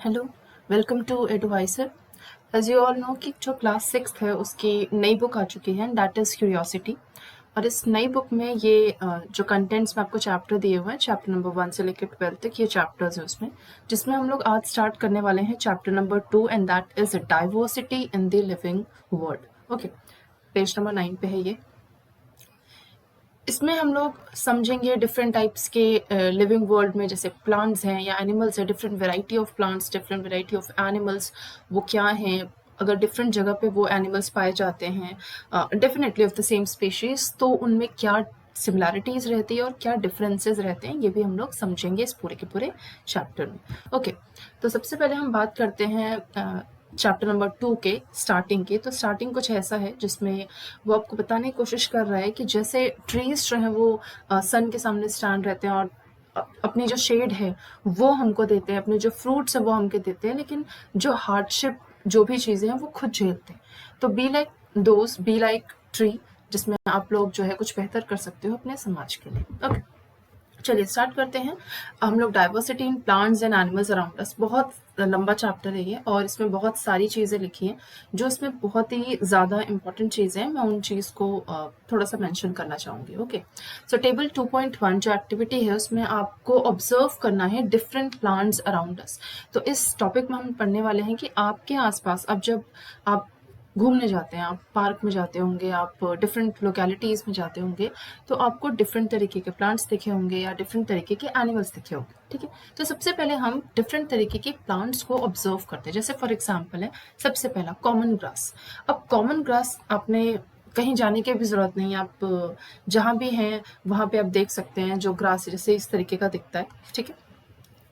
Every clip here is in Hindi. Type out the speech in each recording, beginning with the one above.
Hello, welcome to advisor. As you all know कि जो क्लास 6 है उसकी नई बुक आ चुकी है, दैट इज़ क्यूरियोसिटी। और इस नई बुक में ये जो कंटेंट्स में आपको चैप्टर दिए हुए हैं, चैप्टर नंबर 1 से लेकर 12 तक ये चैप्टर्स है उसमें, जिसमें हम लोग आज स्टार्ट करने वाले हैं chapter number 2 and that is diversity in the living world. Okay, page number 9 पे है ये। इसमें हम लोग समझेंगे डिफरेंट टाइप्स के लिविंग वर्ल्ड में, जैसे प्लांट्स हैं या एनिमल्स है, different variety of plants, different variety of animals, वो क्या हैं, अगर डिफरेंट जगह पे वो एनिमल्स पाए जाते हैं definitely of the same species, तो उनमें क्या सिमिलैरिटीज रहती है और क्या डिफरेंसेस रहते हैं, ये भी हम लोग समझेंगे इस पूरे के पूरे चैप्टर में। ओके, तो सबसे पहले हम बात करते हैं चैप्टर नंबर 2 के स्टार्टिंग की। तो स्टार्टिंग कुछ ऐसा है जिसमें वो आपको बताने की कोशिश कर रहा है कि जैसे ट्रीज जो है वो सन के सामने स्टैंड रहते हैं और अपनी जो शेड है वो हमको देते हैं, अपने जो फ्रूट्स है वो हमको देते हैं, लेकिन जो हार्डशिप जो भी चीज़ें हैं वो खुद झेलते हैं। तो बी लाइक दोस्त, बी लाइक ट्री, जिसमें आप लोग जो है कुछ बेहतर कर सकते हो अपने समाज के लिए। ओके, चलिए स्टार्ट करते हैं। हम लोग diversity in plants and animals around us, बहुत लंबा चैप्टर है ये और इसमें बहुत सारी चीज़ें लिखी हैं जो इसमें बहुत ही ज़्यादा इंपॉर्टेंट चीज़ें हैं। मैं उन चीज़ को थोड़ा सा मेंशन करना चाहूँगी। ओके, सो टेबल 2.1 जो एक्टिविटी है उसमें आपको ऑब्जर्व करना है डिफरेंट प्लांट्स अराउंड अस। तो इस टॉपिक में हम पढ़ने वाले हैं कि आपके आसपास, अब जब आप घूमने जाते हैं, आप पार्क में जाते होंगे, आप डिफरेंट लोकेलिटीज़ में जाते होंगे, तो आपको डिफरेंट तरीके के प्लांट्स दिखे होंगे या डिफरेंट तरीके के एनिमल्स दिखे होंगे। ठीक है, तो सबसे पहले हम डिफरेंट तरीके के प्लांट्स को ऑब्जर्व करते हैं। जैसे फॉर एग्जांपल है सबसे पहला कॉमन ग्रास। अब कॉमन ग्रास आपने कहीं जाने की भी ज़रूरत नहीं है, आप जहाँ भी हैं वहाँ पे आप देख सकते हैं जो ग्रास है, जैसे इस तरीके का दिखता है। ठीक है,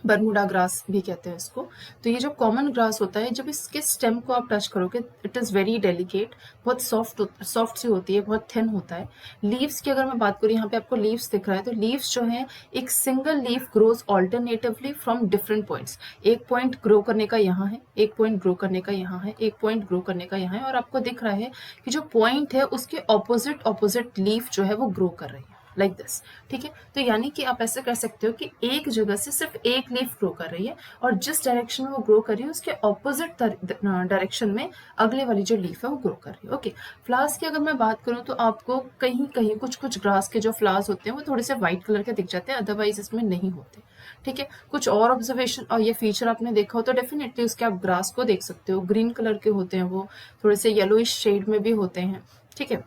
बरमूडा ग्रास भी कहते हैं इसको। तो ये जो कॉमन ग्रास होता है, जब इसके स्टेम को आप टच करोगे, इट इज़ वेरी डेलिकेट, बहुत सॉफ्ट सी होती है, बहुत थिन होता है। लीव्स की अगर मैं बात करूँ, यहाँ पे आपको लीव्स दिख रहा है, तो लीव्स जो है एक single leaf grows alternatively from different points. एक पॉइंट ग्रो करने का यहाँ है, एक पॉइंट ग्रो करने का यहाँ है, एक पॉइंट ग्रो करने का यहाँ है, और आपको दिख रहा है कि जो पॉइंट है उसके ऑपोजिट लीफ जो है वो ग्रो कर रही है, लाइक दिस। ठीक है, तो यानी कि आप ऐसे कर सकते हो कि एक जगह से सिर्फ एक लीफ ग्रो कर रही है और जिस डायरेक्शन में वो ग्रो कर रही है उसके ऑपोजिट डायरेक्शन में अगले वाली जो लीफ है वो ग्रो कर रही है। ओके, फ्लावर्स की अगर मैं बात करूं तो आपको कहीं कहीं कुछ ग्रास के जो फ्लावर्स होते हैं वो थोड़े से व्हाइट कलर के दिख जाते हैं, अदरवाइज इसमें नहीं होते। ठीक है, कुछ और ऑब्जर्वेशन और ये फीचर आपने देखा हो तो डेफिनेटली उसके आप ग्रास को देख सकते हो, ग्रीन कलर के होते हैं, वो थोड़े से येलोइश शेड में भी होते हैं। ठीक है,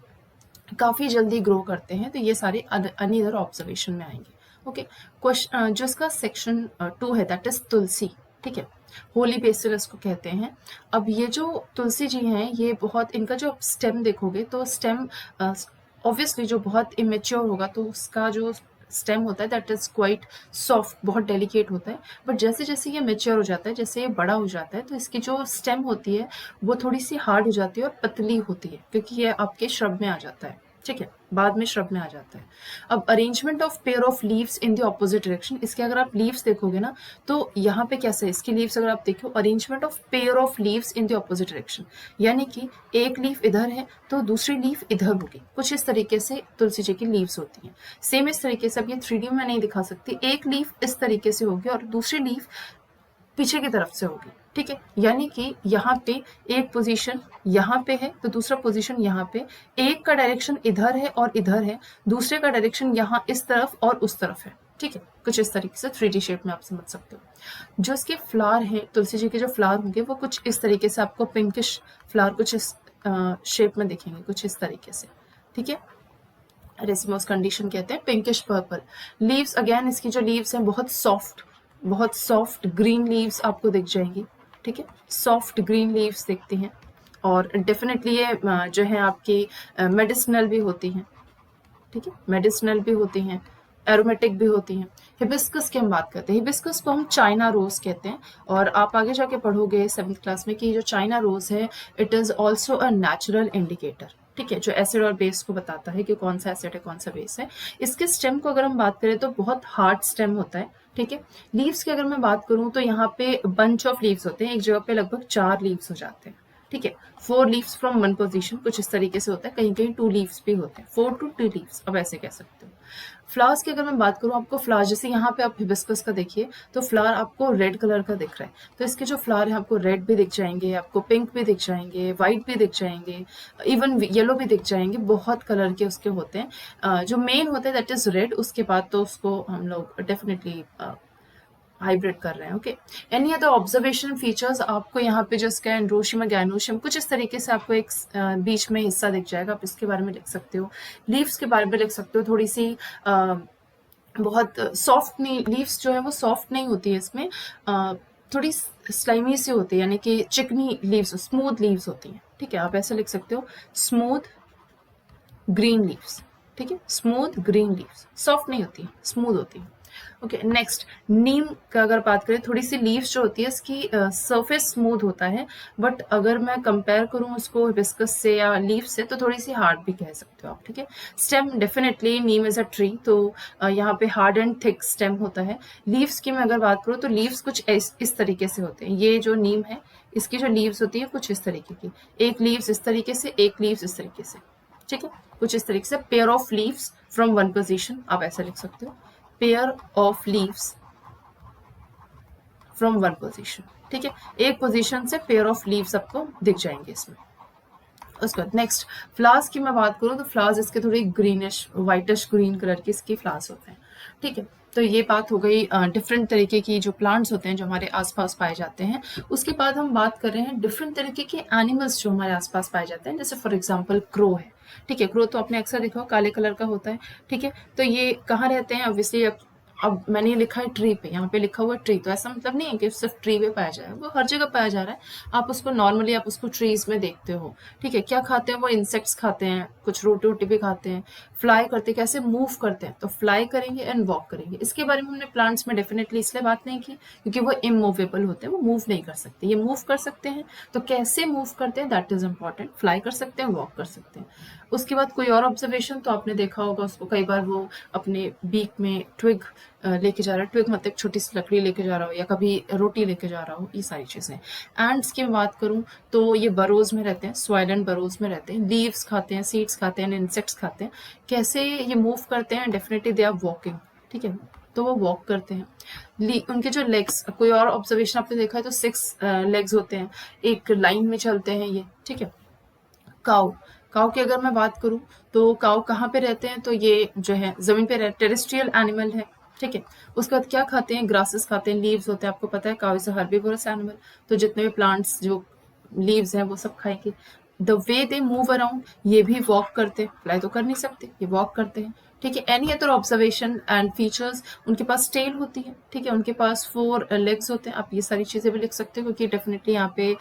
काफ़ी जल्दी ग्रो करते हैं, तो ये सारे अनदर ऑब्जर्वेशन में आएंगे। ओके, क्वेश्चन जो इसका सेक्शन 2 है दैट इज तुलसी। ठीक है, होली बेसिल इसको कहते हैं। अब ये जो तुलसी जी हैं, ये बहुत, इनका जो स्टेम देखोगे तो स्टेम ऑब्वियसली जो बहुत इमेच्योर होगा तो उसका जो स्टेम होता है दैट इज क्वाइट सॉफ्ट, बहुत डेलिकेट होता है। बट जैसे जैसे ये मेच्योर हो जाता है, जैसे ये बड़ा हो जाता है, तो इसकी जो स्टेम होती है वो थोड़ी सी हार्ड हो जाती है और पतली होती है, क्योंकि ये आपके श्रब में आ जाता है। ठीक है, बाद में श्रब में आ जाता है। अब arrangement of pair of leaves in the opposite direction, इसके अगर आप लीव्स देखोगे ना तो यहाँ पे कैसे है, इसकी लीव्स अगर आप देखो, arrangement of pair of leaves in the opposite direction, यानी कि एक लीफ इधर है तो दूसरी लीफ इधर होगी। कुछ इस तरीके से तुलसी जी की लीव्स होती हैं। सेम इस तरीके से, अब ये 3D में नहीं दिखा सकती, एक लीफ इस तरीके से होगी और दूसरी लीफ पीछे की तरफ से होगी। ठीक है, यानी कि यहाँ पे एक पोजीशन यहाँ पे है तो दूसरा पोजीशन यहाँ पे, एक का डायरेक्शन इधर है और इधर है, दूसरे का डायरेक्शन यहाँ इस तरफ और उस तरफ है। ठीक है, कुछ इस तरीके से 3D शेप में आप समझ सकते हो। जो इसके फ्लावर हैं, तुलसी जी के जो फ्लावर होंगे वो कुछ इस तरीके से, आपको पिंकिश फ्लावर कुछ इस शेप में दिखेंगे, कुछ इस तरीके से। ठीक है, रेसिमोस कंडीशन कहते हैं, पिंकिश पर्पल। लीव्स अगेन, इसकी जो लीव्स हैं बहुत सॉफ्ट ग्रीन लीव्स आपको दिख जाएंगी। ठीक है, सॉफ्ट ग्रीन लीव्स दिखती हैं और डेफिनेटली ये जो है आपकी मेडिसिनल भी होती हैं। ठीक है, मेडिसिनल भी होती हैं, एरोमेटिक भी होती हैं। हिबिस्कस की हम बात करते हैं, हिबिस्कस को हम चाइना रोज कहते हैं और आप आगे जाके पढ़ोगे 7th क्लास में कि जो चाइना रोज है it is also a natural indicator. ठीक है, जो एसिड और बेस को बताता है कि कौन सा एसिड है कौन सा बेस है। इसके स्टेम को अगर हम बात करें तो बहुत हार्ड स्टेम होता है। ठीक है, लीव्स की अगर मैं बात करूं तो यहाँ पे बंच ऑफ लीव्स होते हैं, एक जगह पे लगभग 4 लीव्स हो जाते हैं। ठीक है, 4 लीव्स फ्रॉम 1 पोजीशन, कुछ इस तरीके से होता है, कहीं कहीं 2 लीव्स भी होते हैं, 4 to 2 लीव्स, अब ऐसे कह सकते हो। फ्लावर्स की अगर मैं बात करूँ, आपको फ्लावर जैसे यहाँ पे आप हिबिस्कस का देखिए तो फ्लावर आपको रेड कलर का दिख रहा है, तो इसके जो फ्लावर है आपको रेड भी दिख जाएंगे, आपको पिंक भी दिख जाएंगे, वाइट भी दिख जाएंगे, इवन येलो भी दिख जाएंगे, बहुत कलर के उसके होते हैं। जो मेन होता है दैट इज रेड, उसके बाद तो उसको हम लोग डेफिनेटली हाइब्रिड कर रहे हैं। Okay, any other observation features, आपको यहाँ पे जो इसका एंड्रोशियम गैनोशियम कुछ इस तरीके से आपको एक बीच में हिस्सा दिख जाएगा, आप इसके बारे में लिख सकते हो। लीव्स के बारे में लिख सकते हो, थोड़ी सी बहुत सॉफ्ट नहीं, लीव्स जो है वो सॉफ्ट नहीं होती है इसमें, थोड़ी स्लाइमी सी होती है, यानी कि चिकनी लीव्स, स्मूथ लीव्स होती हैं। ठीक है, आप ऐसे लिख सकते हो, स्मूथ ग्रीन लीव्स। ठीक है, स्मूथ ग्रीन लीव्स, सॉफ्ट नहीं होती, स्मूथ होती है। ओके, नेक्स्ट नीम का अगर बात करें, थोड़ी सी लीव्स जो होती है इसकी सरफेस स्मूथ होता है, बट अगर मैं कंपेयर करूं उसको हिबिस्कस से या लीव से तो थोड़ी सी हार्ड भी कह सकते हो आप। ठीक है, stem definitely Neem is a tree, तो यहाँ पे हार्ड एंड थिक स्टेम होता है। लीव्स की मैं अगर बात करूँ तो लीव्स कुछ इस तरीके से होते हैं, ये जो नीम है इसकी जो लीव्स होती है कुछ इस तरीके की, एक लीव्स इस तरीके से, एक लीव्स इस तरीके से। ठीक है, कुछ इस तरीके से, pair of leaves from one position, आप ऐसा लिख सकते हो, pair of leaves from one position. ठीक है, एक पोजीशन से पेयर ऑफ लीव्स आपको दिख जाएंगे इसमें। उसके बाद नेक्स्ट फ्लावर्स की मैं बात करूँ तो फ्लावर्स इसके थोड़ी ग्रीनिश व्हाइटिश ग्रीन कलर के इसके फ्लावर्स होते हैं। ठीक है, तो ये बात हो गई डिफरेंट तरीके की जो प्लांट्स होते हैं जो हमारे आसपास पाए जाते हैं। उसके बाद हम बात कर रहे हैं डिफरेंट तरीके के एनिमल्स जो हमारे आसपास पाए जाते हैं, जैसे फॉर एग्जांपल क्रो है। ठीक है, क्रो तो आपने अक्सर देखा हो, काले कलर का होता है। ठीक है, तो ये कहाँ रहते हैं, ऑब्वियसली अब मैंने ये लिखा है ट्री पे, यहाँ पे लिखा हुआ है ट्री, तो ऐसा मतलब नहीं है कि सिर्फ ट्री पे पाया जाए, वो हर जगह पाया जा रहा है। आप उसको नॉर्मली आप उसको ट्रीज में देखते हो। ठीक है, क्या खाते हैं वो, इंसेक्ट्स खाते हैं, कुछ रोटी वोटी भी खाते हैं, फ्लाई करते हैं, कैसे मूव करते हैं, तो फ्लाई करेंगे एंड वॉक करेंगे। इसके बारे में हमने प्लांट्स में डेफिनेटली इसलिए बात नहीं की क्योंकि वो इमूवेबल होते हैं, वो मूव नहीं कर सकते, ये मूव कर सकते हैं। तो कैसे मूव करते हैं दैट इज इंपॉर्टेंट, फ्लाई कर सकते हैं, वॉक कर सकते हैं। उसके बाद कोई और ऑब्जर्वेशन, तो आपने देखा होगा उसको कई बार वो अपने बीक में ट्विग लेके जा रहा है, ट्विग मतलब छोटी सी लकड़ी लेके जा रहा हो या कभी रोटी लेके जा रहा हो, ये सारी चीजें। एंड्स की बात करूं तो ये बरोज में रहते हैं, सॉइल एंड बरोज में रहते हैं, लीव्स खाते हैं, सीड्स खाते हैं, इंसेक्ट्स खाते हैं। कैसे ये मूव करते हैं, डेफिनेटली दे आर वॉकिंग। ठीक है, तो वो वॉक करते हैं। उनके जो लेग्स, कोई और ऑब्जर्वेशन आपने देखा है तो 6 लेग्स होते हैं, एक लाइन में चलते हैं ये। ठीक है, काऊ, काऊ की अगर मैं बात करूं तो काऊ कहाँ पे रहते हैं, तो ये जो है जमीन पे टेरेस्ट्रियल एनिमल है। ठीक है, उसके बाद क्या खाते हैं, ग्रासेस खाते हैं, लीव्स होते हैं, आपको पता है काऊ इज अ हर्बीवोरस एनिमल, तो जितने भी प्लांट्स जो लीव्स हैं वो सब खाएंगे। The way they move around, ये भी वॉक करते हैं, फ्लाई तो कर नहीं सकते, ये वॉक करते हैं। ठीक है, any other observation and features, उनके पास टेल होती है। ठीक है, उनके पास 4 लेग्स होते हैं, आप ये सारी चीजें भी लिख सकते हो क्योंकि डेफिनेटली यहाँ पे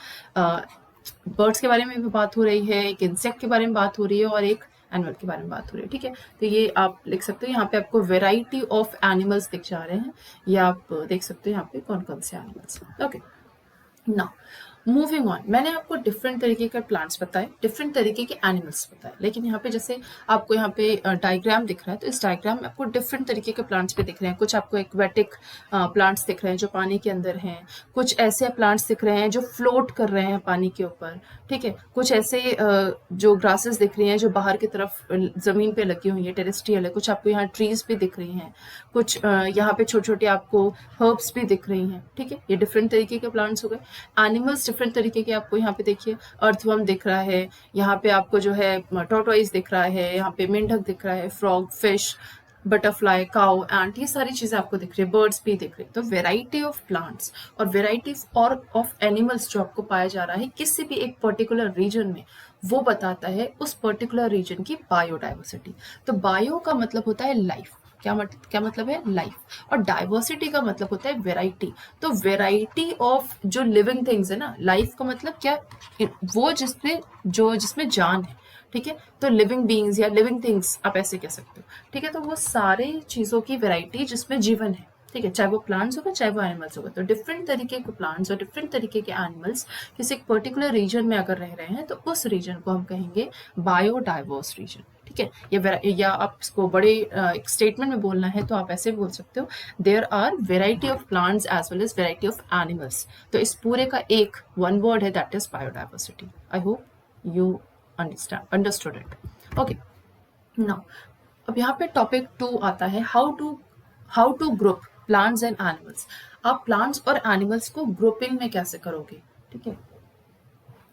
बर्ड्स के बारे में भी बात हो रही है, एक इंसेक्ट के बारे में बात हो रही है और एक एनिमल के बारे में बात हो रही है। ठीक है, तो ये आप लिख सकते हो, यहाँ पे आपको वेराइटी ऑफ एनिमल्स दिख जा रहे हैं, या आप देख सकते हो यहाँ पे कौन कौन से animals. Okay, now moving on, मैंने आपको डिफरेंट तरीके के प्लांट्स बताए, डिफरेंट तरीके के एनिमल्स बताए, लेकिन यहाँ पे जैसे आपको यहाँ पे डायग्राम दिख रहा है, तो इस डायग्राम में आपको डिफरेंट तरीके के प्लांट्स भी दिख रहे हैं। कुछ आपको एक्वेटिक प्लांट्स दिख रहे हैं जो पानी के अंदर हैं, कुछ ऐसे प्लांट्स दिख रहे हैं जो फ्लोट कर रहे हैं पानी के ऊपर। ठीक है, कुछ ऐसे जो ग्रासेस दिख रही हैं जो बाहर की तरफ जमीन पे लगी हुई है, टेरेस्ट्रियल है। कुछ आपको यहाँ ट्रीज भी दिख रही हैं, कुछ यहाँ पे छोटे छोटे आपको हर्ब्स भी दिख रही हैं। ठीक है, ये डिफरेंट तरीके के प्लांट्स हो गए। एनिमल्स डिफरेंट तरीके के आपको यहाँ पे देखिए, अर्थवर्म दिख रहा है, यहाँ पे आपको जो है टॉर्टोइस दिख रहा है, यहाँ पे मेंढक दिख रहा है, फ्रॉग, फिश, बटरफ्लाई, काउ, एंट, ये सारी चीजें आपको दिख रही है, बर्ड्स भी दिख रही है। तो वेराइटी ऑफ प्लांट्स और वेराइटी और ऑफ एनिमल्स जो आपको पाया जा रहा है किसी भी एक पर्टिकुलर रीजन में, वो बताता है उस पर्टिकुलर रीजन की बायोडाइवर्सिटी। तो बायो का मतलब होता है लाइफ, क्या मतलब है, लाइफ, और डाइवर्सिटी का मतलब होता है वेराइटी। तो वेराइटी ऑफ जो लिविंग थिंग्स है ना, लाइफ का मतलब क्या, वो जिसमें जान है। ठीक है, तो लिविंग बीइंग्स या लिविंग थिंग्स आप ऐसे कह सकते हो। ठीक है, तो वो सारे चीजों की वेराइटी जिसमें जीवन है। ठीक है, चाहे वो प्लांट्स होगा चाहे वो एनिमल्स होगा। तो डिफरेंट तरीके के प्लांट्स और डिफरेंट तरीके के एनिमल्स किसी एक पर्टिकुलर रीजन में अगर रह रहे हैं तो उस रीजन को हम कहेंगे बायोडाइवर्स रीजन। ठीक है, या आप इसको बड़े एक स्टेटमेंट में बोलना है तो आप ऐसे बोल सकते हो, there are variety of plants as well as variety of animals. तो इस पूरे का एक वन वर्ड है, that is biodiversity. I hope you understood it. Okay, now अब यहाँ पे टॉपिक 2 आता है, how to group plants and animals. आप प्लांट्स और एनिमल्स को ग्रुपिंग में कैसे करोगे, ठीक है।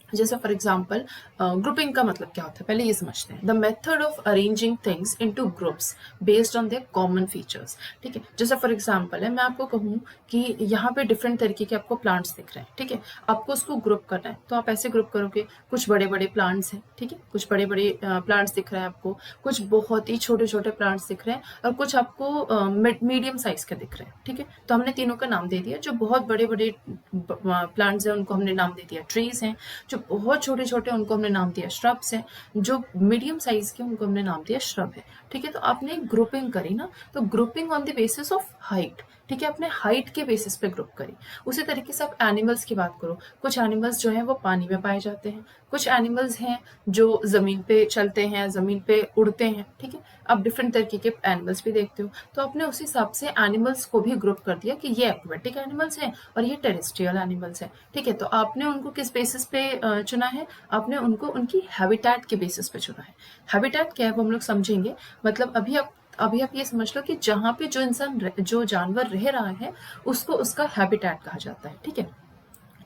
जैसे फॉर एग्जाम्पल ग्रुपिंग का मतलब क्या होता है, पहले ये समझते हैं। The method of arranging things into groups based on their common features, ठीक है। जैसे फॉर एग्जाम्पल है, मैं आपको कहूँ कि यहाँ पे डिफरेंट तरीके के आपको प्लांट्स दिख रहे हैं, ठीक है। आपको उसको ग्रुप करना है, तो आप ऐसे ग्रुप करोगे, कुछ बड़े बड़े प्लांट्स हैं, ठीक है, कुछ बड़े बड़े प्लांट्स दिख रहे हैं आपको, कुछ बहुत ही छोटे छोटे प्लांट्स दिख रहे हैं, और कुछ आपको मीडियम साइज के दिख रहे हैं, ठीक है। तो हमने तीनों का नाम दे दिया। जो बहुत बड़े बड़े प्लांट्स हैं उनको हमने नाम दे दिया ट्रीज हैं, जो बहुत छोटे छोटे उनको हमने नाम दिया श्रब्स हैं, जो मीडियम साइज के उनको हमने नाम दिया श्रब है, ठीक है। तो आपने ग्रुपिंग करी ना, तो grouping on the basis of height, ठीक है, अपने हाइट के बेसिस पे ग्रुप करी। उसी तरीके से आप एनिमल्स की बात करो, कुछ एनिमल्स जो हैं वो पानी में पाए जाते हैं, कुछ एनिमल्स हैं जो जमीन पे चलते हैं, जमीन पे उड़ते हैं, ठीक है। आप डिफरेंट तरीके के एनिमल्स भी देखते हो, तो आपने उस हिसाब से एनिमल्स को भी ग्रुप कर दिया कि ये एक्वेटिक एनिमल्स हैं और ये टेरेस्ट्रियल एनिमल्स हैं, ठीक है। तो आपने उनको किस बेसिस पे चुना है, आपने उनको उनकी हैबिटेट के बेसिस पे चुना है। हैबिटेट क्या है वो हम लोग समझेंगे। मतलब अभी आप ये समझ लो कि जहाँ पे जो जानवर रह रहा है उसको उसका हैबिटेट कहा जाता है, ठीक है।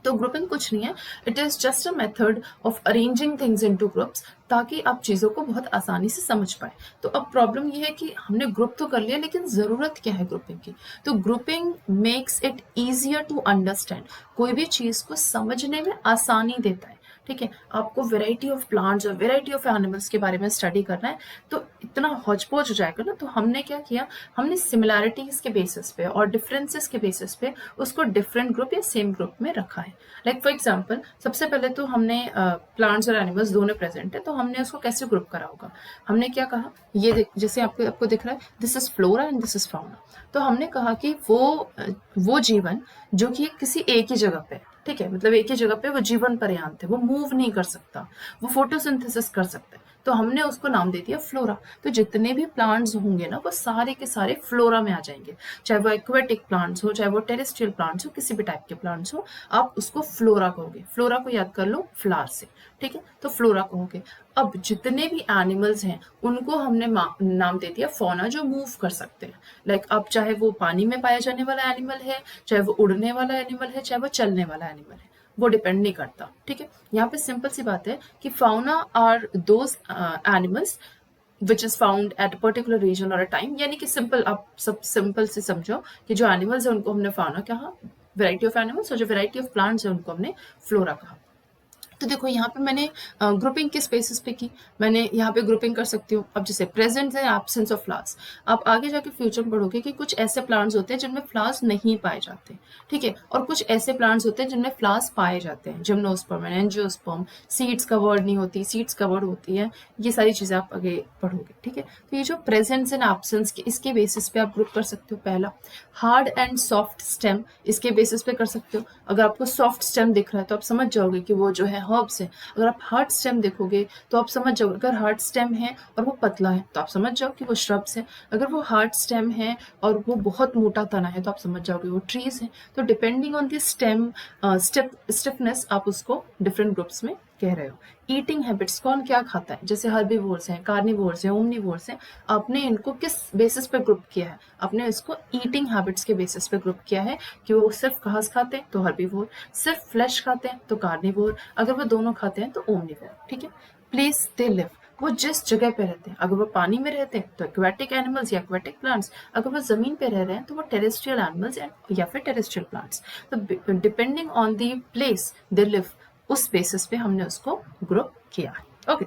तो ग्रुपिंग कुछ नहीं है, it is just a method of arranging things into groups, ताकि आप चीजों को बहुत आसानी से समझ पाए। तो अब प्रॉब्लम ये है कि हमने ग्रुप तो कर लिया, लेकिन जरूरत क्या है ग्रुपिंग की। तो grouping makes it easier to understand, कोई भी चीज को समझने में आसानी देता है, ठीक है। आपको वेराइटी ऑफ प्लांट्स और वेराइटी ऑफ एनिमल्स के बारे में स्टडी करना है, तो इतना हौच-पौच हो जाएगा ना। तो हमने क्या किया, हमने सिमिलैरिटीज के बेसिस पे और डिफरेंसेस के बेसिस पे उसको डिफरेंट ग्रुप या सेम ग्रुप में रखा है। लाइक फॉर एग्जांपल, सबसे पहले तो हमने प्लांट्स और एनिमल्स दोनों प्रेजेंट है, तो हमने उसको कैसे ग्रुप करा होगा। हमने क्या कहा, ये जैसे आपको दिख रहा है, this is flora and this is fauna. तो हमने कहा कि वो जीवन जो कि किसी एक ही जगह पे है, ठीक है, मतलब एक ही जगह पे वो जीवन पर्यांत है, वो मूव नहीं कर सकता, वो फोटोसिंथेसिस कर सकता है, तो हमने उसको नाम दे दिया फ्लोरा। तो जितने भी प्लांट्स होंगे ना, वो सारे के सारे फ्लोरा में आ जाएंगे, चाहे वो एक्वेटिक प्लांट्स हो, चाहे वो टेरेस्ट्रियल प्लांट्स हो, किसी भी टाइप के प्लांट्स हो, आप उसको फ्लोरा कहोगे। फ्लोरा को याद कर लो फ्लावर से, ठीक है, तो फ्लोरा कहोगे। अब जितने भी एनिमल्स हैं उनको हमने नाम दे दिया फौना, जो मूव कर सकते हैं। लाइक अब चाहे वो पानी में पाया जाने वाला एनिमल है, चाहे वो उड़ने वाला एनिमल है, चाहे वो चलने वाला एनिमल है, वो डिपेंड नहीं करता, ठीक है। यहाँ पे सिंपल सी बात है कि fauna are those animals which is found at a particular region और अ टाइम। यानी कि आप सब सिंपल से समझो कि जो एनिमल्स है उनको हमने फाउना कहा, वेराइटी ऑफ एनिमल्स, और जो वेराइटी ऑफ प्लांट्स है उनको हमने फ्लोरा कहा। तो देखो यहाँ पे मैंने ग्रुपिंग किस बेसिस पे की, मैंने यहाँ पे ग्रुपिंग कर सकती हूँ। अब जैसे प्रेजेंट है एब्सेंस ऑफ फ्लावर्स, आप आगे जाके फ्यूचर में पढ़ोगे कि कुछ ऐसे प्लांट्स होते हैं जिनमें फ्लावर्स नहीं पाए जाते, ठीक है, और कुछ ऐसे प्लांट्स होते हैं जिनमें फ्लावर्स पाए जाते हैं, gymnosperm and angiosperm, seeds covered नहीं होती, सीड्स कवर्ड होती है, ये सारी चीजें आप आगे पढ़ोगे, ठीक है। तो ये जो प्रेजेंस एंड एब्सेंस के, इसके बेसिस पे आप ग्रुप कर सकते हो। पहला हार्ड एंड सॉफ्ट स्टेम, इसके बेसिस पे कर सकते हो। अगर आपको सॉफ्ट स्टेम दिख रहा है तो आप समझ जाओगे कि वो जो है हर्ब्स है। अगर आप हार्ड स्टेम देखोगे तो आप समझ जाओगे, अगर हार्ड स्टेम है और वो पतला है तो आप समझ जाओ कि वो श्रब्स है। अगर वो हार्ड स्टेम है और वो बहुत मोटा तना है तो आप समझ जाओगे वो ट्रीज है। तो depending on the stem stiffness आप उसको डिफरेंट ग्रुप्स में कह रहे हो। ईटिंग हैबिट्स, कौन क्या खाता है, जैसे हर्बीवोर्स हैं, कार्निवोर्स हैं, ओमनीवोर्स हैं, आपने इनको किस बेसिस पे ग्रुप किया है, आपने इसको ईटिंग हैबिट्स के बेसिस पे ग्रुप किया है कि वो सिर्फ घास खाते हैं तो हर्बीवोर, सिर्फ फ्लैश खाते हैं तो कार्निवोर, अगर वो दोनों खाते हैं तो ओमनीवोर, ठीक है। प्लेस दे लिव, वो जिस जगह पे रहते हैं, अगर वो पानी में रहते हैं तो एक्वेटिक एनिमल्स या एक्वेटिक प्लांट्स, अगर वो जमीन पे रह रहे हैं तो वो टेरेस्ट्रियल एनिमल्स या फिर टेरेस्ट्रियल प्लांट्स। तो depending on the place they live, उस बेसिस पे हमने उसको ग्रुप किया है। Okay,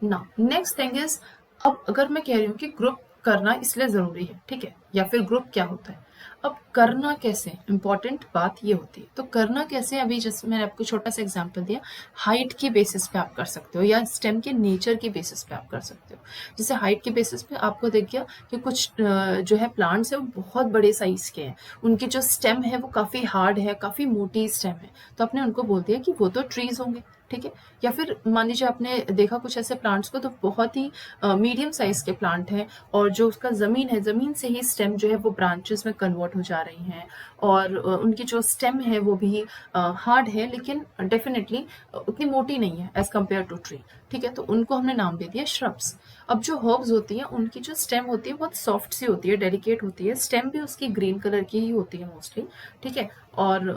now next thing is, अब अगर मैं कह रही हूँ कि ग्रुप करना इसलिए जरूरी है, ठीक है, या फिर ग्रुप क्या होता है, अब करना कैसे, इंपॉर्टेंट बात ये होती है। तो करना कैसे, अभी जैसे मैंने आपको छोटा सा एग्जांपल दिया, हाइट के बेसिस पे आप कर सकते हो या स्टेम के नेचर के बेसिस पे आप कर सकते हो। जैसे हाइट के बेसिस पे आपको दिख गया कि कुछ जो है प्लांट्स है वो बहुत बड़े साइज के हैं, उनकी जो स्टेम है वो काफी हार्ड है, काफी मोटी स्टेम है, तो आपने उनको बोल दिया कि वो तो ट्रीज होंगे, ठीक है। या फिर मान लीजिए आपने देखा कुछ ऐसे प्लांट्स को, तो बहुत ही मीडियम साइज के प्लांट हैं और जो उसका ज़मीन है, ज़मीन से ही स्टेम जो है वो ब्रांचेस में कन्वर्ट हो जा रही हैं और उनकी जो स्टेम है वो भी हार्ड है, लेकिन डेफिनेटली उतनी मोटी नहीं है एज कम्पेयर टू ट्री, ठीक है। तो उनको हमने नाम दे दिया श्रब्स। अब जो हर्ब्स होती हैं उनकी जो स्टेम होती है बहुत सॉफ्ट सी होती है, डेलिकेट होती है, स्टेम भी उसकी ग्रीन कलर की ही होती है मोस्टली, ठीक है, और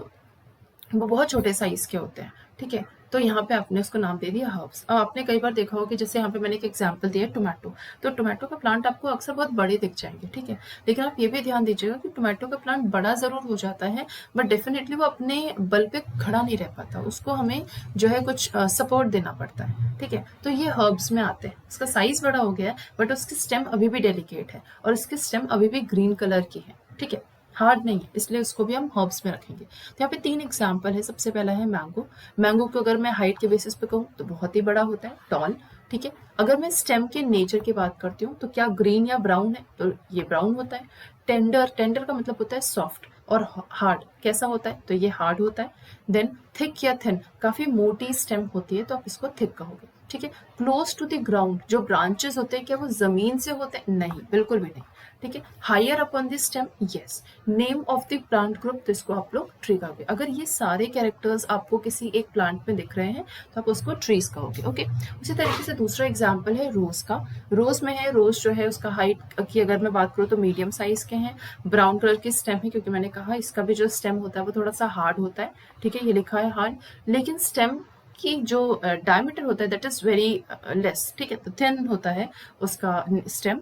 वो बहुत छोटे साइज के होते हैं, ठीक है। तो यहाँ पे आपने उसको नाम दे दिया हर्ब्स। अब आपने कई बार देखा होगा कि जैसे यहाँ पे मैंने एक एग्जांपल दिया टोमेटो, तो टोमेटो का प्लांट आपको अक्सर बहुत बड़े दिख जाएंगे, ठीक है, लेकिन आप ये भी ध्यान दीजिएगा कि टोमेटो का प्लांट बड़ा जरूर हो जाता है बट डेफिनेटली वो अपने बल पे खड़ा नहीं रह पाता, उसको हमें जो है कुछ सपोर्ट देना पड़ता है, ठीक है। तो ये हर्ब्स में आते हैं, उसका साइज बड़ा हो गया है बट उसकी स्टेम अभी भी डेलिकेट है और उसकी स्टेम अभी भी ग्रीन कलर की है, ठीक है, हार्ड नहीं है, इसलिए उसको भी हम हर्ब्स में रखेंगे। तो यहाँ पे 3 एग्जाम्पल है। सबसे पहला है मैंगो। मैंगो को अगर मैं हाइट के बेसिस पे कहूँ तो बहुत ही बड़ा होता है, टॉल, ठीक है। अगर मैं स्टेम के नेचर की बात करती हूँ तो क्या ग्रीन या ब्राउन है, तो ये ब्राउन होता है। टेंडर, टेंडर का मतलब होता है सॉफ्ट, और हार्ड कैसा होता है, तो ये हार्ड होता है। देन थिक या थिन, काफी मोटी स्टेम होती है तो आप इसको थिक कहोगे, ठीक है। क्लोज टू द ग्राउंड, जो ब्रांचेस होते हैं क्या वो जमीन से होते हैं, नहीं, बिल्कुल भी नहीं, ठीक है। Higher upon this stem, yes. Name of the plant group, तो इसको आप लोग ट्री कहोगे। अगर ये सारे कैरेक्टर्स आपको किसी एक प्लांट में दिख रहे हैं तो आप उसको ट्रीज कहोगे, ओके। उसी तरीके से दूसरा एग्जांपल है रोज का। रोज में है, रोज जो है उसका हाइट की अगर मैं बात करूँ तो मीडियम साइज के हैं, ब्राउन कलर की स्टेम है, क्योंकि मैंने कहा इसका भी जो स्टेम होता है वो थोड़ा सा हार्ड होता है, ठीक है, ये लिखा है हार्ड, लेकिन स्टेम की जो डायमीटर होता है दैट इज वेरी लेस, ठीक है, तो थिन होता है उसका stem.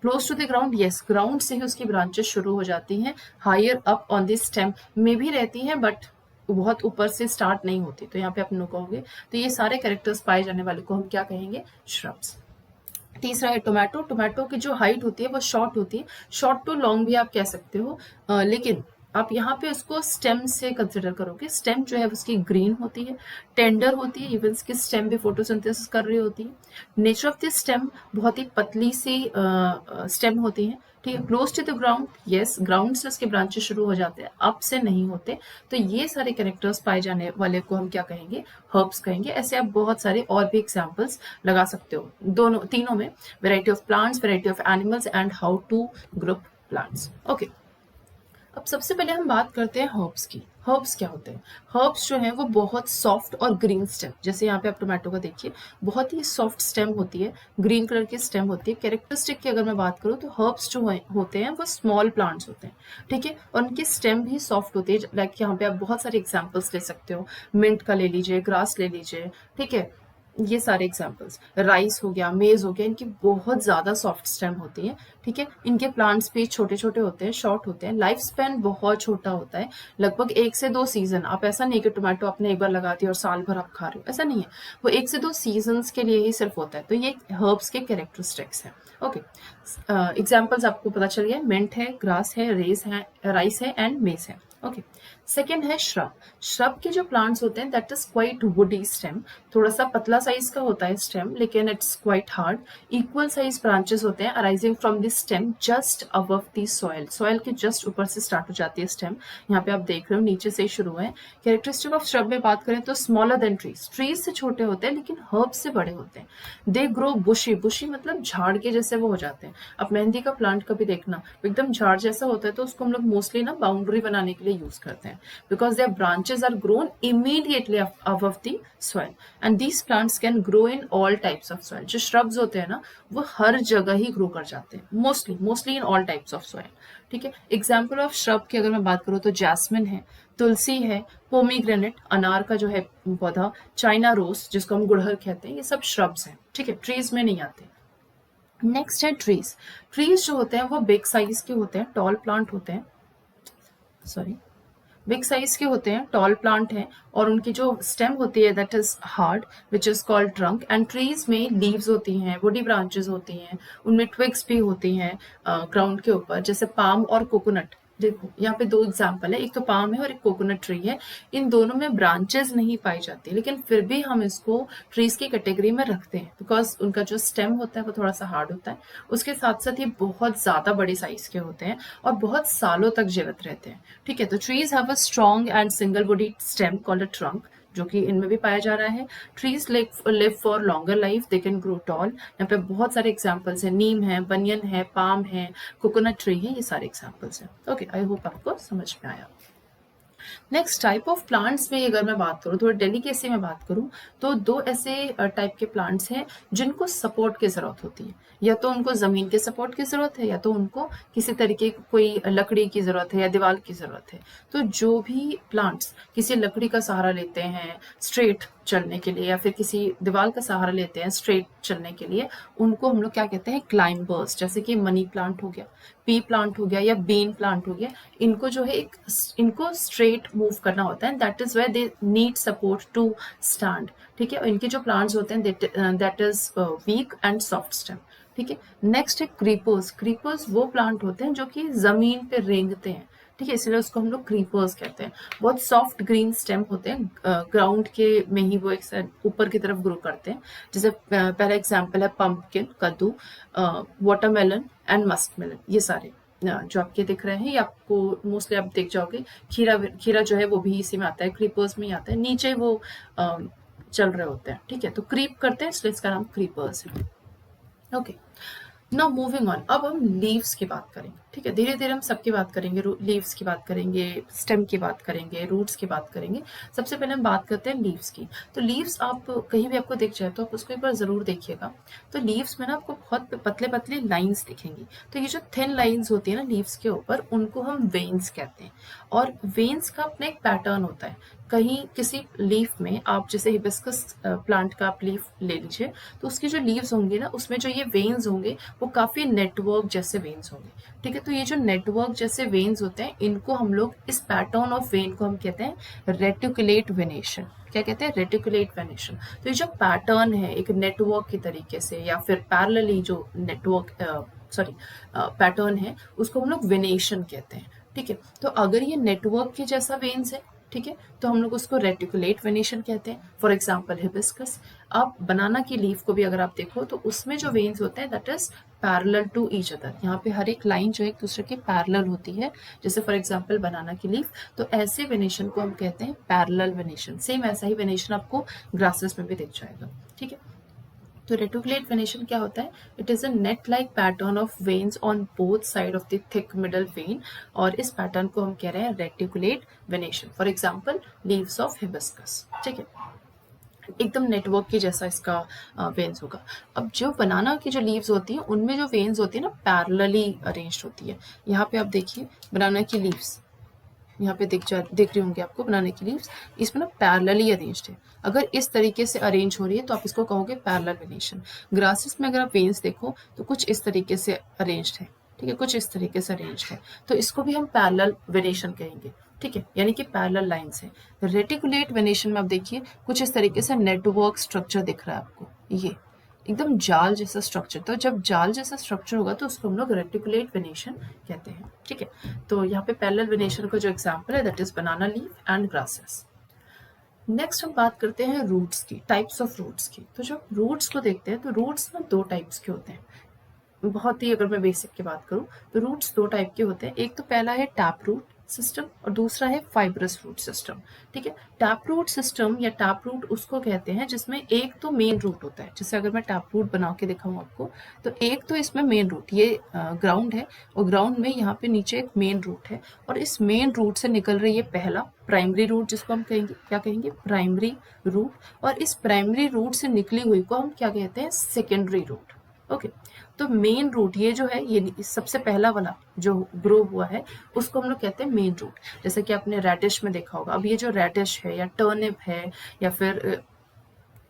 Close to the ground, yes, ground से ही उसकी ब्रांचेस शुरू हो जाती हैं। Higher up on the stem में भी रहती हैं बट बहुत ऊपर से स्टार्ट नहीं होती, तो यहाँ पे आप नो कहोगे। तो ये सारे कैरेक्टर्स पाए जाने वाले को हम क्या कहेंगे, श्रब्स। तीसरा है टोमेटो। टोमेटो की जो हाइट होती है वो शॉर्ट होती है, शॉर्ट टू लॉन्ग भी आप कह सकते हो, लेकिन आप यहाँ पे उसको स्टेम से कंसिडर करोगे। स्टेम जो है उसकी ग्रीन होती है, टेंडर होती है, इवन इसकी स्टेम भी फोटोसिंथेसिस कर रही होती है। नेचर ऑफ द स्टेम, बहुत ही पतली सी स्टेम होती है, ठीक है। Close to the ground, yes, ground से उसके ब्रांचेस शुरू हो जाते हैं, अप से नहीं होते। तो ये सारे कैरेक्टर्स पाए जाने वाले को हम क्या कहेंगे, हर्ब्स कहेंगे। ऐसे आप बहुत सारे और भी एग्जाम्पल्स लगा सकते हो दोनों तीनों में, variety of plants, variety of animals and how to group plants, okay. अब सबसे पहले हम बात करते हैं हर्ब्स की। हर्ब्स क्या होते हैं, हर्ब्स जो है वो बहुत सॉफ्ट और ग्रीन स्टेम, जैसे यहाँ पे आप टोमेटो का देखिए बहुत ही सॉफ्ट स्टेम होती है, ग्रीन कलर की स्टेम होती है। कैरेक्टरिस्टिक की अगर मैं बात करूँ तो हर्ब्स जो होते हैं वो स्मॉल प्लांट्स होते हैं, ठीक है, और उनकी स्टेम भी सॉफ्ट होती है। लाइक यहाँ पे आप बहुत सारे एग्जाम्पल्स ले सकते हो, मिंट का ले लीजिए, ग्रास ले लीजिए, ठीक है, ये सारे एग्जाम्पल्स। राइस हो गया, मेज हो गया, इनकी बहुत ज्यादा सॉफ्ट स्टेम होती है, ठीक है। इनके प्लांट्स भी छोटे छोटे होते हैं, शॉर्ट होते हैं, लाइफ स्पैन बहुत छोटा होता है, लगभग 1 से 2 सीजन। आप ऐसा नहीं कि टोमेटो आपने एक बार लगा दिया और साल भर आप खा रहे हो, ऐसा नहीं है, वो 1 से 2 सीजन के लिए ही सिर्फ होता है। तो ये हर्ब्स के कैरेक्टरिस्टिक्स हैं, ओके। एग्जाम्पल्स आपको पता चल गया, मिंट है, ग्रास है, राइस है एंड मेज है, ओके। सेकेंड है श्रब। श्रब के जो प्लांट्स होते हैं that is quite woody stem, थोड़ा सा पतला साइज का होता है स्टेम, लेकिन it's quite hard. Equal size branches होते हैं arising from this stem just above the soil, soil के जस्ट ऊपर से स्टार्ट हो जाती है स्टेम। यहाँ पे आप देख रहे हो नीचे से ही शुरू है। कैरेक्टरिस्टिक ऑफ श्रब में बात करें तो स्मॉलर देन ट्रीज, ट्रीज से छोटे होते हैं लेकिन हर्ब से बड़े होते हैं। दे ग्रो बुशी, बुशी मतलब झाड़ के जैसे वो हो जाते हैं। आप मेहंदी का प्लांट कभी देखना एकदम झाड़ जैसा होता है, तो उसको हम लोग मोस्टली ना बाउंड्री बनाने के लिए यूज करते हैं, because their branches are grown immediately above the soil and these plants can grow in all types of soil। जो shrubs होते हैं ना वो हर जगह ही ग्रो कर जाते हैं, mostly in all types of soil, ठीक है। एग्जाम्पल ऑफ श्रब की अगर मैं बात करूँ तो जैस्मिन है, तुलसी है, पोमीग्रेनेट अनार का जो है पौधा, चाइना रोज जिसको हम गुड़हल कहते हैं, ये सब श्रब्स हैं, ठीक है, ट्रीज में नहीं आते। नेक्स्ट है ट्रीज। ट्रीज जो होते हैं वो बिग साइज के होते हैं, टॉल प्लांट होते हैं, सॉरी बिग साइज के होते हैं, टॉल प्लांट हैं, और उनकी जो स्टेम होती है that is hard which is called trunk. And trees में लीव्स होती हैं, वुडी ब्रांचेस होती हैं, उनमें ट्विग्स भी होती हैं ग्राउंड के ऊपर, जैसे पाम और कोकोनट। देखो यहाँ पे 2 एग्जाम्पल है, एक तो पाम है और एक कोकोनट ट्री है। इन दोनों में ब्रांचेस नहीं पाई जाती, लेकिन फिर भी हम इसको ट्रीज की कैटेगरी में रखते हैं बिकॉज उनका जो स्टेम होता है वो थोड़ा सा हार्ड होता है। उसके साथ साथ ये बहुत ज्यादा बड़े साइज के होते हैं और बहुत सालों तक जीवित रहते हैं, ठीक है। तो trees have a strong and single body stem called a trunk. जो कि इनमें भी पाया जा रहा है। Trees live for longer life, they can grow tall. यहाँ पे बहुत सारे एग्जाम्पल्स हैं, नीम है, बनियन है, पाम है, कोकोनट ट्री है, ये सारे एग्जाम्पल्स हैं। ओके, आई होप आपको समझ में आया। नेक्स्ट टाइप ऑफ प्लांट्स में अगर मैं बात करूँ, थोड़ा डेलिकेसी में बात करूँ, तो दो ऐसे टाइप के प्लांट्स हैं जिनको सपोर्ट की ज़रूरत होती है। या तो उनको ज़मीन के सपोर्ट की ज़रूरत है, या तो उनको किसी तरीके की कोई लकड़ी की ज़रूरत है या दीवार की ज़रूरत है। तो जो भी प्लांट्स किसी लकड़ी का सहारा लेते हैं स्ट्रेट चलने के लिए, या फिर किसी दीवार का सहारा लेते हैं स्ट्रेट चलने के लिए, उनको हम लोग क्या कहते हैं, क्लाइंबर्स। जैसे कि मनी प्लांट हो गया, पी प्लांट हो गया, या बीन प्लांट हो गया। इनको जो है इनको स्ट्रेट मूव करना होता है, that is where they need support to stand. ठीक है, और इनके जो प्लांट्स होते हैं that is weak and soft stem. ठीक है, नेक्स्ट है क्रीपर्स। क्रीपर्स वो प्लांट होते हैं जो कि जमीन पे रेंगते हैं। ठीक है, इसलिए उसको हम लोग क्रीपर्स कहते हैं। बहुत सॉफ्ट ग्रीन स्टेम होते हैं, ग्राउंड के में ही वो एक ऊपर की तरफ ग्रो करते हैं। जैसे पहला एग्जांपल है पंपकिन, कद्दू, वाटरमेलन एंड मस्कमेलन। ये सारे जो आपके दिख रहे हैं, ये आपको मोस्टली आप देख जाओगे। खीरा खीरा जो है वो भी इसी में आता है, क्रीपर्स में ही आता है। नीचे वो चल रहे होते हैं। ठीक है, तो क्रीप करते हैं, इसलिए इसका नाम क्रीपर्स है। ओके, नाउ मूविंग ऑन, अब हम लीव्स की बात करेंगे। ठीक है, धीरे धीरे हम सबकी बात करेंगे, लीव्स की बात करेंगे, स्टेम की बात करेंगे, रूट्स की बात करेंगे। सबसे पहले हम बात करते हैं लीव्स की। तो लीव्स आप कहीं भी आपको दिख जाए तो आप उसको एक बार जरूर देखिएगा। तो लीव्स में ना आपको बहुत पतले पतले लाइंस दिखेंगी। तो ये जो थिन लाइंस होती है ना लीव्स के ऊपर, उनको हम वेन्स कहते हैं। और वेन्स का अपना एक पैटर्न होता है। कहीं किसी लीफ में, आप जैसे हिबिस्कस प्लांट का आप लीफ ले लीजिए, तो उसकी जो लीव्स होंगी ना, उसमें जो ये वेन्स होंगे वो काफी नेटवर्क जैसे वेन्स होंगे। ठीक है, तो ये जो नेटवर्क जैसे वेन्स होते हैं, इनको हम लोग, इस पैटर्न ऑफ वेन को हम कहते हैं रेटिकुलेट वेनेशन। क्या कहते हैं, रेटिकुलेट वेनेशन। तो ये जो पैटर्न है एक नेटवर्क की तरीके से, या फिर पैरेलली जो नेटवर्क पैटर्न है, उसको हम लोग वेनेशन कहते हैं। ठीक है, तो अगर ये नेटवर्क के जैसा वेन्स है, ठीक है, तो हम लोग उसको रेटिकुलेट वेनेशन कहते हैं। For example hibiscus. आप बनाना की लीफ को भी अगर आप देखो, तो उसमें जो वेन्स होते हैं that is parallel to each other. यहाँ पे हर एक लाइन जो एक दूसरे के पैरेलल होती है, जैसे फॉर एग्जाम्पल बनाना की लीफ। तो ऐसे वेनेशन को हम कहते हैं पैरेलल वेनेशन। सेम ऐसा ही वेनेशन आपको ग्रासेस में भी दिख जाएगा। ठीक है, तो रेटिकुलेट वेनेशन क्या होता है, it is a net like pattern of veins on both side of the thick middle when, और इस पैटर्न को हम कह रहे हैं reticulate venation. For example leaves of hibiscus. ठीक है, एकदम नेटवर्क के जैसा इसका वेन्स होगा। अब जो बनाना की जो लीव्स होती हैं, उनमें जो वेन्स होती है ना, पैरेलली अरेंज्ड होती है। यहाँ पे आप देखिए बनाना की लीव्स, यहाँ पे दिख रही होंगी आपको बनाने की लीव्स, इसमें ना पैरेलली अरेंज्ड है। अगर इस तरीके से अरेंज हो रही है तो आप इसको कहोगे पैरेलल वेनेशन। ग्रासेस में अगर आप वेन्स देखो तो कुछ इस तरीके से अरेंज्ड है। ठीक है, कुछ इस तरीके से अरेंज्ड है, तो इसको भी हम पैरेलल वेनेशन कहेंगे। ठीक है, यानी कि पैरेलल लाइंस है। रेटिकुलेट वेनेशन में आप देखिए कुछ इस तरीके से नेटवर्क स्ट्रक्चर दिख रहा है आपको, ये एकदम जाल जैसा स्ट्रक्चर। तो जब जाल जैसा स्ट्रक्चर होगा तो उसको हम लोग रेटिकुलेट वेनेशन कहते हैं। ठीक है, तो यहाँ पे पैरेलल वेनेशन का जो एग्जांपल है that is banana leaf and grasses. Next हम बात करते हैं रूट्स की, टाइप्स ऑफ रूट्स की। तो जब रूट्स को देखते हैं तो रूट्स में दो टाइप्स के होते हैं। बहुत ही अगर मैं बेसिक की बात करूं तो रूट्स दो टाइप के होते हैं। एक तो पहला है टैप रूट सिस्टम और दूसरा है फाइब्रस रूट सिस्टम। ठीक है, टैप रूट सिस्टम या टैप रूट उसको कहते हैं जिसमें एक तो मेन रूट होता है। जैसे अगर मैं टैप रूट बना के दिखाऊं आपको, तो एक तो इसमें मेन रूट, ये ग्राउंड है और ग्राउंड में यहाँ पे नीचे एक मेन रूट है, और इस मेन रूट से निकल रही है पहला प्राइमरी रूट, जिसको हम कहेंगे, क्या कहेंगे, प्राइमरी रूट। और इस प्राइमरी रूट से निकली हुई को हम क्या कहते हैं, सेकेंडरी रूट। ओके, तो मेन रूट ये जो है, ये सबसे पहला वाला जो ग्रो हुआ है उसको हम लोग कहते हैं मेन रूट। जैसे कि आपने रेडिश में देखा होगा। अब ये जो रेडिश है या टर्निप है या फिर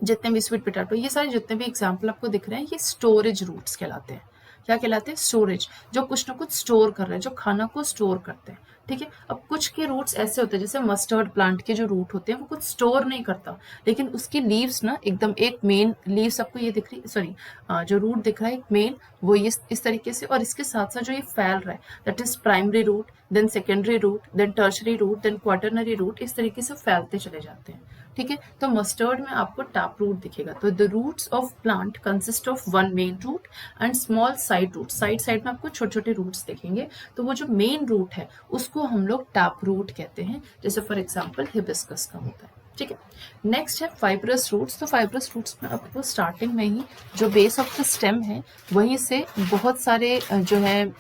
जितने भी स्वीट पोटैटो, ये सारे जितने भी एग्जाम्पल आपको दिख रहे हैं, ये स्टोरेज रूट्स कहलाते हैं। क्या कहलाते हैं, स्टोरेज, जो कुछ ना कुछ स्टोर कर रहे हैं, जो खाना को स्टोर करते हैं। ठीक है, अब कुछ के रूट्स ऐसे होते हैं, जैसे मस्टर्ड प्लांट के जो रूट होते हैं वो कुछ स्टोर नहीं करता, लेकिन उसकी लीव्स ना एकदम एक मेन लीव्स आपको ये दिख रही, सॉरी जो रूट दिख रहा है एक मेन, वो ये इस तरीके से, और इसके साथ साथ जो ये फैल रहा है that is primary root, then secondary root, then tertiary root, then quaternary root, इस तरीके से फैलते चले जाते हैं। ठीक है, तो मस्टर्ड में आपको टैप रूट दिखेगा। तो the roots of plant consist of one main root and small side root. Side side में आपको छोटे छोटे रूट्स दिखेंगे। तो वो जो मेन रूट है उसको हम लोग टैप रूट कहते हैं, जैसे फॉर एग्जांपल हिबिस्कस का होता है। ठीक है। नेक्स्ट है फाइब्रस रूट्स। तो फाइब्रस रूट्स में आपको स्टार्टिंग में ही जो बेस ऑफ द स्टेम है वहीं से बहुत सारे जो है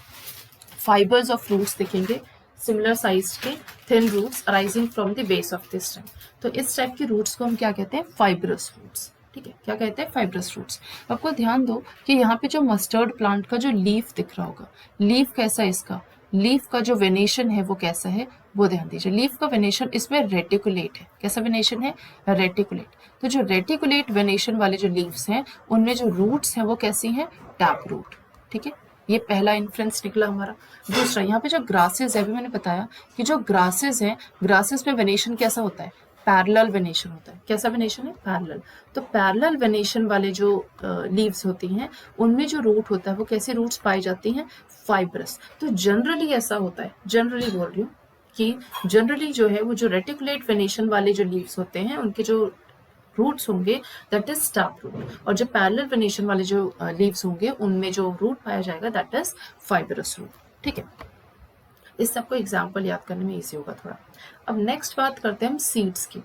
फाइबर्स ऑफ रूट्स दिखेंगे, सिमिलर साइज के thin roots arising from the base of the stem. तो इस टाइप के रूट्स को हम क्या कहते हैं? Fibrous roots. ठीक है, क्या कहते हैं? Fibrous roots. आपको ध्यान दो कि यहाँ पे जो मस्टर्ड प्लांट का जो लीफ दिख रहा होगा, लीफ कैसा है इसका, लीफ का जो वेनेशन है वो कैसा है, वो ध्यान दीजिए। लीफ का वेनेशन इसमें रेटिकुलेट है। कैसा वेनेशन है? रेटिकुलेट। तो जो रेटिकुलेट वेनेशन वाले जो लीव्स हैं उनमें जो रूट्स हैं वो कैसी हैं? Tap root. ठीक है, ये पहला इन्फ्लुएंस निकला हमारा। दूसरा, यहाँ पे जो ग्रासेस है, अभी मैंने बताया कि जो ग्रासेस हैं, ग्रासेस में वेनेशन कैसा होता है? पैरेलल वेनेशन होता है। कैसा वेनेशन है? पैरेलल। तो पैरेलल वेनेशन वाले जो लीव्स होती हैं उनमें जो रूट होता है वो कैसे रूट्स पाई जाती हैं? फाइब्रस। तो जनरली ऐसा होता है, जनरली बोल रही हूँ कि जनरली जो है वो जो रेटिकुलेट वेनेशन वाले जो लीव्स होते हैं उनके जो रूट्स होंगे दैट इज टैप रूट, और जो पैरेलल वेनेशन वाले जो लीव्स होंगे उनमें जो रूट पाया जाएगा दैट इज फाइब्रस रूट। ठीक है, इस सबको एग्जाम्पल याद करने में इजी होगा थोड़ा। अब नेक्स्ट बात करते हैं हम सीड्स की।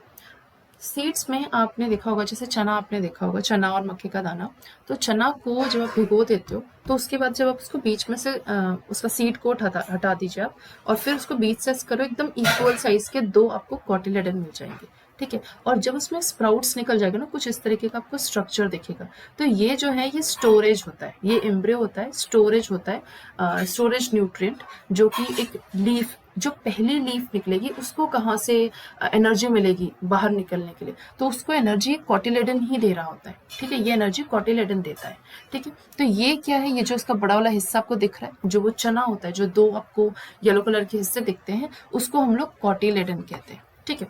सीड्स में आपने देखा होगा, जैसे चना आपने देखा होगा, चना और मक्के का दाना। तो चना को जब आप भिगो देते हो तो उसके बाद जब आप उसको बीच में से उसका सीड कोट हटा दीजिए आप, और फिर उसको बीच से करो, एकदम इक्वल साइज के दो आपको कॉटिलेडन मिल जाएंगे। ठीक है, और जब उसमें स्प्राउट्स निकल जाएगा ना, कुछ इस तरीके का आपको स्ट्रक्चर दिखेगा। तो ये जो है ये स्टोरेज होता है, ये एम्ब्रियो होता है, स्टोरेज होता है, स्टोरेज न्यूट्रिएंट, जो कि एक लीफ, जो पहली लीफ निकलेगी उसको कहाँ से एनर्जी मिलेगी बाहर निकलने के लिए? तो उसको एनर्जी कॉटिलेडन ही दे रहा होता है। ठीक है, ये एनर्जी कॉटिलेडन देता है। ठीक है, तो ये क्या है? ये जो इसका बड़ा वाला हिस्सा आपको दिख रहा है, जो वो चना होता है, जो दो आपको येलो कलर के हिस्से दिखते हैं, उसको हम लोग कॉटिलेडन कहते हैं। ठीक है,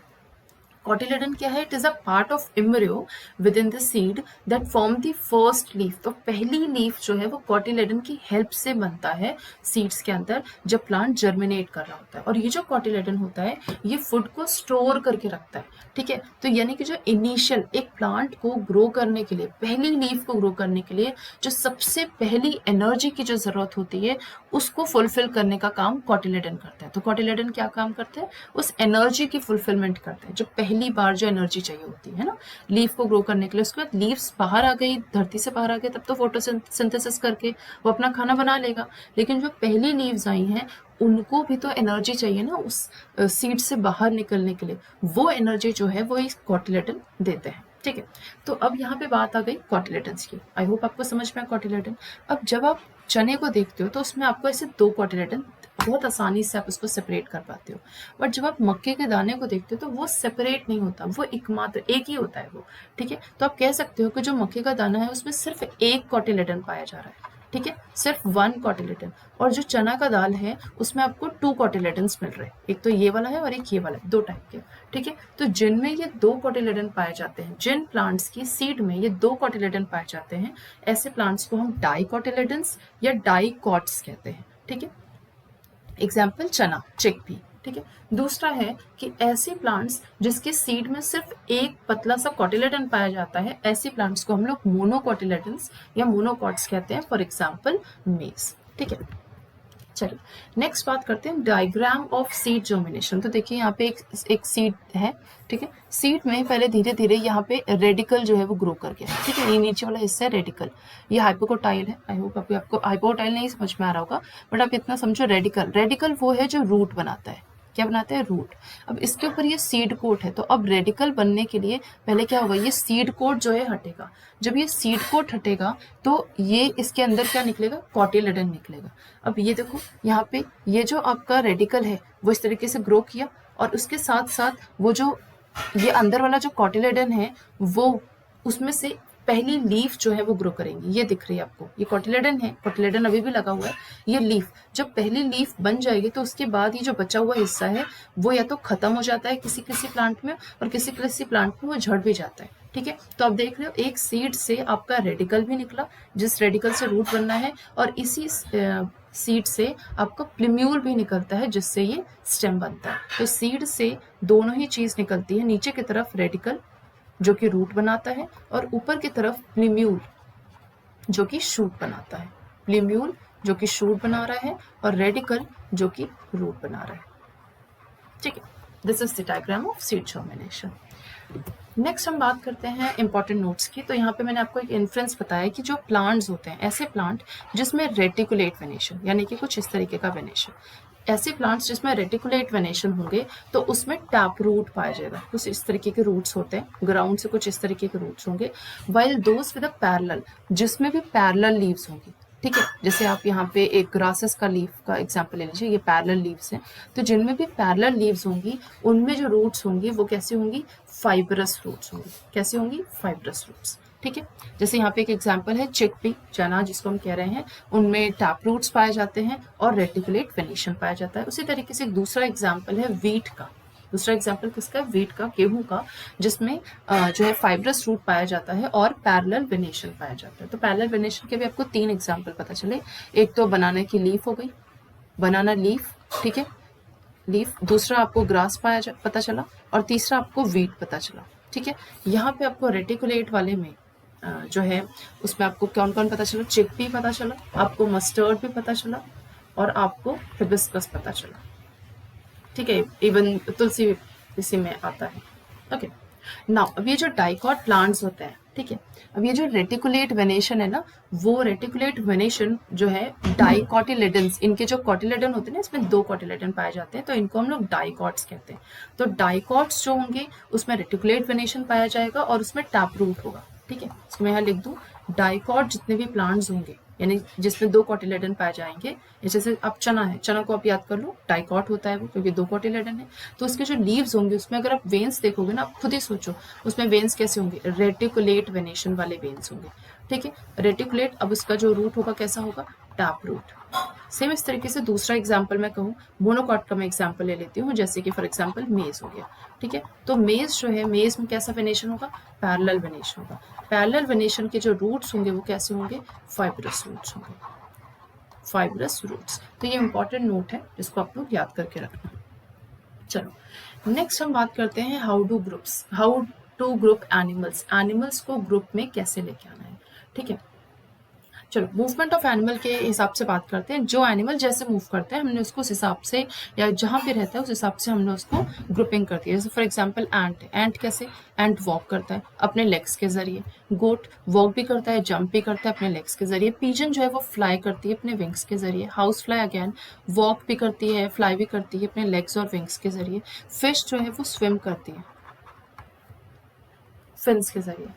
कॉटिलेडन क्या है? It is a part of embryo with in the seed that form the first leaf. तो पहली लीफ जो है वो कॉटिलेडन की हेल्प से बनता है सीड्स के अंदर, जब प्लांट जर्मिनेट कर रहा होता है। और ये जो कॉटिलेडन होता है ये फूड को स्टोर करके रखता है। ठीक है, तो यानी कि जो इनिशियल एक प्लांट को ग्रो करने के लिए, पहली लीफ को ग्रो करने के लिए जो सबसे पहली एनर्जी की जो जरूरत होती है उसको फुलफिल करने का काम कॉटिलेडन करता है। तो कॉटिलेडन क्या काम करते हैं? उस एनर्जी की फुलफिलमेंट करते हैं, जो पहली बार जो एनर्जी चाहिए होती है ना लीफ को ग्रो करने के लिए। उसके बाद लीव्स बाहर आ गई, धरती से बाहर आ गई, तब तो फोटोसिंथेसिस करके वो अपना खाना बना लेगा। लेकिन जो पहली लीव्स आई हैं उनको भी तो एनर्जी चाहिए ना उस सीड से बाहर निकलने के लिए। वो एनर्जी जो है वो इस कॉटिलेडन देते हैं। ठीक है, तो अब यहाँ पे बात आ गई कॉटिलेडन्स की। आई होप आपको समझ में आया कॉटिलेडन। अब जब आप चने को देखते हो तो उसमें आपको ऐसे दो कॉटिलेडन बहुत आसानी से आप उसको सेपरेट कर पाते हो, बट जब आप मक्के के दाने को देखते हो तो वो सेपरेट नहीं होता, वो एकमात्र एक ही होता है वो। ठीक है, तो आप कह सकते हो कि जो मक्के का दाना है उसमें सिर्फ एक कॉटिलेडन पाया जा रहा है। ठीक है, सिर्फ वन कॉटिलेडन। और जो चना का दाल है उसमें आपको टू कॉटिलेडन्स मिल रहे हैं, एक तो ये वाला है और एक ये वाला है, दो टाइप के। ठीक है, तो जिनमें ये दो कॉटिलेडन पाए जाते हैं, जिन प्लांट्स की सीड में ये दो कॉटिलेडन पाए जाते हैं, ऐसे प्लांट्स को हम डाइकॉटिलेडन्स या डाइकॉट्स कहते हैं। ठीक है, एग्जाम्पल चना, चिकपी। ठीक है, दूसरा है कि ऐसे प्लांट्स जिसके सीड में सिर्फ एक पतला सा कॉटिलेडन पाया जाता है, ऐसे प्लांट्स को हम लोग मोनोकॉटिलेडन्स या मोनोकॉट्स कहते हैं, फॉर एग्जाम्पल मेज। ठीक है, चलिए नेक्स्ट बात करते हैं डायग्राम ऑफ सीड जर्मिनेशन। तो देखिए यहाँ पे एक सीड है। ठीक है, सीड में पहले धीरे धीरे यहाँ पे रेडिकल जो है वो ग्रो कर गया। ठीक है, ये नीचे वाला हिस्सा है रेडिकल, ये हाइपोकोटाइल है। आई होप आपको हाइपोकोटाइल नहीं समझ में आ रहा होगा, बट आप इतना समझो रेडिकल, रेडिकल वो है जो रूट बनाता है। क्या बनाता है? रूट। अब इसके ऊपर ये सीड कोट है, तो अब रेडिकल बनने के लिए पहले क्या होगा? ये सीड कोट जो है हटेगा। जब ये सीड कोट हटेगा तो ये इसके अंदर क्या निकलेगा? कॉटिलेडन निकलेगा। अब ये देखो यहाँ पे ये जो आपका रेडिकल है वो इस तरीके से ग्रो किया, और उसके साथ साथ वो जो ये अंदर वाला जो कॉटिलेडन है वो उसमें से पहली लीफ जो है वो ग्रो करेंगी। ये दिख रही है आपको, ये कॉटिलेडन है, कॉटिलेडन अभी भी लगा हुआ है। ये लीफ, जब पहली लीफ बन जाएगी तो उसके बाद ये जो बचा हुआ हिस्सा है वो या तो खत्म हो जाता है किसी किसी प्लांट में, और किसी किसी प्लांट में वो झड़ भी जाता है। ठीक है, तो आप देख रहे हो एक सीड से आपका रेडिकल भी निकला, जिस रेडिकल से रूट बनना है, और इसी सीड से आपका प्लिम्यूल भी निकलता है, जिससे ये स्टेम बनता है। तो सीड से दोनों ही चीज निकलती है, नीचे की तरफ रेडिकल जो कि रूट बनाता है, और ऊपर की तरफ प्लिम्यूल जो कि शूट बनाता है। प्लिम्यूल जो कि शूट बना रहा है, और रेडिकल जो कि रूट बना रहा है। ठीक है, this is the diagram of seed germination. Next हम बात करते हैं इंपॉर्टेंट नोट्स की। तो यहाँ पे मैंने आपको एक इन्फ्रेंस बताया कि जो प्लांट्स होते हैं, ऐसे प्लांट जिसमें रेटिकुलेट वेनेशन यानी कि कुछ इस तरीके का वेनेशन, ऐसे प्लांट्स जिसमें रेटिकुलेट वेनेशन होंगे तो उसमें टैप रूट पाया जाएगा। कुछ इस तरीके के रूट्स होते हैं, ग्राउंड से कुछ इस तरीके के रूट्स होंगे। While those with a parallel, जिसमें भी पैरेलल लीव्स होंगी, ठीक है। जैसे आप यहाँ पे एक ग्रासेस का लीफ का एग्जांपल ले लीजिए, ये पैरेलल लीव्स हैं, तो जिनमें भी पैरेलल लीव्स होंगी उनमें जो रूट्स होंगी वो कैसी होंगी, फाइब्रस रूट्स होंगी। कैसी होंगी, फाइब्रस रूट्स, ठीक है। जैसे यहाँ पे एक एग्जांपल है चिकपी, चना जिसको हम कह रहे हैं, उनमें टैप रूट्स पाए जाते हैं और रेटिकुलेट वेनेशन पाया जाता है। उसी तरीके से एक दूसरा एग्जाम्पल है वीट का। दूसरा एग्जाम्पल किसका, वीट का, गेहूं का, जिसमें जो है फाइब्रस रूट पाया जाता है और पैरेलल वेनेशन पाया जाता है। तो पैरेलल वेनेशन के भी आपको 3 एग्जाम्पल पता चले। एक तो बनाना की लीफ हो गई, बनाना लीफ, ठीक है, लीफ। दूसरा आपको ग्रास पता चला और तीसरा आपको वीट पता चला, ठीक है। यहाँ पे आपको रेटिकुलेट वाले में जो है उसमें आपको कौन कौन पता चला, चिकपी पता चला, आपको मस्टर्ड भी पता चला और आपको हिबिस्कस पता चला, ठीक है। इवन तुलसी इसी में आता है। ओके, नाउ अब ये जो डाइकॉट प्लांट्स होते हैं, ठीक है, अब ये जो रेटिकुलेट वेनेशन है ना, वो रेटिकुलेट वेनेशन जो है डाइकॉटिलेडन्स, इनके जो कॉटिलेडन होते हैं ना, इसमें 2 कॉटिलेडन पाए जाते हैं, तो इनको हम लोग डाइकॉट्स कहते हैं। तो डाइकॉट्स जो होंगे उसमें रेटिकुलेट वेनेशन पाया जाएगा और उसमें टैप रूट होगा, ठीक है। इसको मैं यहाँ लिख दूँ, डाइकॉट जितने भी प्लांट्स होंगे यानी जिसमें 2 कॉटिलेडन पाए जाएंगे, जैसे अब चना है, चना को आप याद कर लो, डाइकॉट होता है वो क्योंकि 2 कॉटिलेडन है। तो उसके जो लीव्स होंगे उसमें अगर आप वेन्स देखोगे ना, आप खुद ही सोचो उसमें वेन्स कैसे होंगे, रेटिकुलेट वेनेशन वाले वेन्स होंगे, ठीक है। रेटिकुलेट, अब उसका जो रूट होगा कैसा होगा, टैप रूट। सेम इस तरीके से दूसरा एग्जाम्पल मैं कहूँ, मोनोकॉट का मैं एग्जाम्पल ले लेती हूँ, जैसे कि फॉर एग्जाम्पल मेज हो गया, ठीक है। तो मेज जो है, मेज में कैसा वेनेशन होगा, पैरेलल वेनेशन होगा। पैरेलल वेनेशन के जो रूट्स होंगे वो कैसे होंगे, फाइब्रस रूट्स होंगे, फाइब्रस रूट्स। तो ये इंपॉर्टेंट नोट है जिसको आप लोग याद करके रखना। चलो नेक्स्ट हम बात करते हैं how to group animals, animals को ग्रुप में कैसे लेके आना है, ठीक है। चलो मूवमेंट ऑफ एनिमल के हिसाब से बात करते हैं। जो एनिमल जैसे मूव करते हैं हमने उसको उस हिसाब से, या जहाँ पे रहता है उस हिसाब से हमने उसको ग्रुपिंग कर दिया। जैसे फॉर एग्जांपल एंट कैसे, एंट वॉक करता है अपने लेग्स के जरिए, गोट वॉक भी करता है, जंप भी करता है अपने लेग्स के जरिए, पीजन जो है वो फ्लाई करती है अपने विंग्स के जरिए, हाउस फ्लाई अगेन वॉक भी करती है, फ्लाई भी करती है अपने लेग्स और विंग्स के जरिए, फिश जो है वो स्विम करती है फिन्स के जरिए।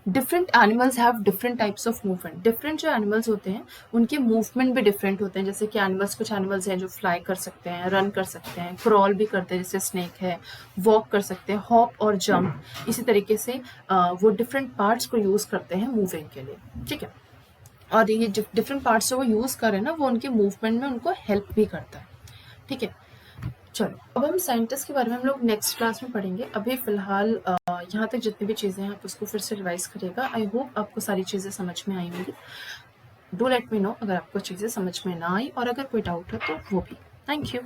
Different animals have different types of movement. Different जो एनिमल्स होते हैं उनके मूवमेंट भी डिफरेंट होते हैं। जैसे कि एनिमल्स, कुछ एनिमल्स हैं जो फ्लाई कर सकते हैं, रन कर सकते हैं, क्रॉल भी करते हैं, जैसे स्नेक है, वॉक कर सकते हैं, हॉप और जंप। इसी तरीके से वो डिफरेंट पार्ट्स को यूज करते हैं मूविंग के लिए, ठीक है। और ये डिफरेंट पार्ट्स जो वो यूज कर रहे हैं ना, वो उनके मूवमेंट में उनको हेल्प भी करता है, ठीक है। चलो अब हम साइंटिस्ट के बारे में हम लोग नेक्स्ट क्लास में पढ़ेंगे। अभी फिलहाल यहाँ तक जितनी भी चीज़ें हैं आप उसको फिर से रिवाइज करिएगा। आई होप आपको सारी चीज़ें समझ में आई होंगी। डू लेट मी नो अगर आपको चीज़ें समझ में ना आई और अगर कोई डाउट है तो वो भी। Thank you.